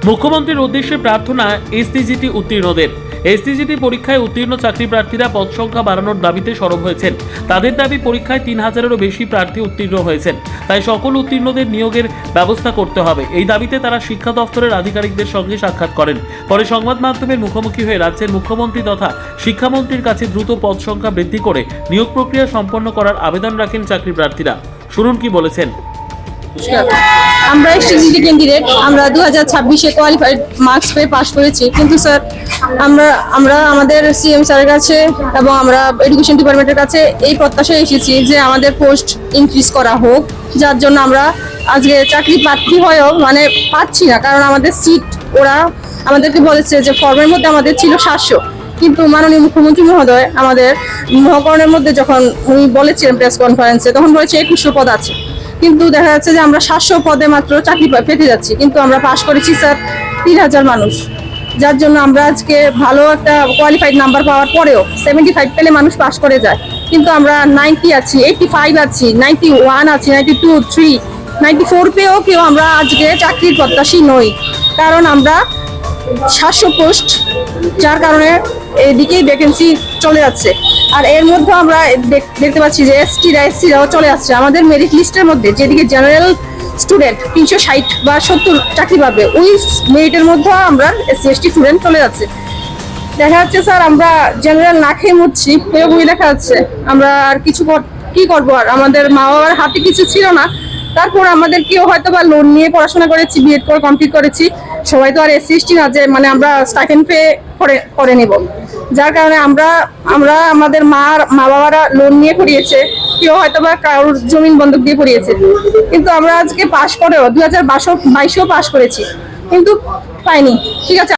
মুখ্যমন্ত্রীর উদ্দেশ্যে প্রার্থনা এসটিজিটি উত্তীর্ণদের। এসটিজিটি পরীক্ষায় উত্তীর্ণ চাকরি প্রার্থীরা পদ সংখ্যা বাড়ানোর দাবিতে সরব হয়েছেন। তাদের দাবি, পরীক্ষায় 3000-এরও বেশি প্রার্থী উত্তীর্ণ হয়েছেন, তাই সকল উত্তীর্ণদের নিয়োগের ব্যবস্থা করতে হবে। এই দাবিতে তারা শিক্ষা দপ্তরের আধিকারিকদের সঙ্গে সাক্ষাৎ করেন। পরে সংবাদ মাধ্যমের মুখোমুখি হয়ে রাজ্যের মুখ্যমন্ত্রী তথা শিক্ষামন্ত্রীর কাছে দ্রুত পদ সংখ্যা বৃদ্ধি করে নিয়োগ প্রক্রিয়া সম্পন্ন করার আবেদন রাখেন চাকরি প্রার্থীরা। শুনুন কি বলেছেন। আমরা এসটিজিটি ক্যান্ডিডেট, আমরা 2026-এ কোয়ালিফাইড মার্কস পেয়ে পাস করেছি, কিন্তু স্যার আমরা আমাদের সিএম স্যারের কাছে এবং আমরা এডুকেশন ডিপার্টমেন্টের কাছে এই প্রত্যাশায় এসেছি যে আমাদের পোস্ট ইনক্রিজ করা হোক, যার জন্য আমরা আজকে চাকরি প্রার্থী হয়েও পাচ্ছি না। কারণ আমাদের সিট ওরা আমাদেরকে বলেছে যে ফর্মের মধ্যে আমাদের ছিল 700, কিন্তু মাননীয় মুখ্যমন্ত্রী মহোদয় আমাদের মহাকরণের মধ্যে যখন উনি বলেছিলেন প্রেস কনফারেন্সে, তখন বলেছে 2100 পদ আছে, কিন্তু দেখা যাচ্ছে যে আমরা 700 পদে মাত্র চাকরি পেতে যাচ্ছি, কিন্তু আমরা পাস করেছি স্যার 3000 মানুষ। যার জন্য আমরা আজকে ভালো একটা কোয়ালিফাইড নাম্বার পাওয়ার পরেও 75 পেলে মানুষ পাস করে যায়, কিন্তু আমরা 90 আছি, 85 আছি, 91 আছি, 92, 3, 94 পেয়েও কেউ আমরা আজকে চাকরির প্রত্যাশী নই। কারণ আমরা 700 পোস্ট, যার কারণে এদিকেই ভ্যাকেন্সি চলে যাচ্ছে। আর এর মধ্যে আমরা দেখতে পাচ্ছি যে এসসিরাও চলে আসছে। আমাদের মেরিট লিস্টের মধ্যে যেদিকে জেনারেল স্টুডেন্ট 360 বা 70 চাকরি পাবে, ওই মেরিটের মধ্যে আমরা এসসি/এসটি স্টুডেন্ট চলে যাচ্ছে। দেখা যাচ্ছে স্যার আমরা জেনারেল না খেয়ে মরছি, এরকমই দেখা যাচ্ছে। আমরা আর কি করবো, আর আমাদের মা বাবার হাতে কিছু ছিল না, তারপর আমাদের কেউ হয়তো বা লোন নিয়ে পড়াশোনা করেছি, বিএড করে কমপ্লিট করেছি। সবাই তো আর এসসি/এসটি না যে আমরা স্টাইপেন্ড পেয়ে করে নেব। যার কারণে আমরা আমাদের মা বাবারা লোন নিয়ে পড়িয়েছে, কেউ হয়তো বা কারোর জমিন বন্ধক দিয়ে পড়িয়েছে, কিন্তু আমরা আজকে পাশ করেও 2022-এও পাশ করেছি, কিন্তু পাইনি। ঠিক আছে।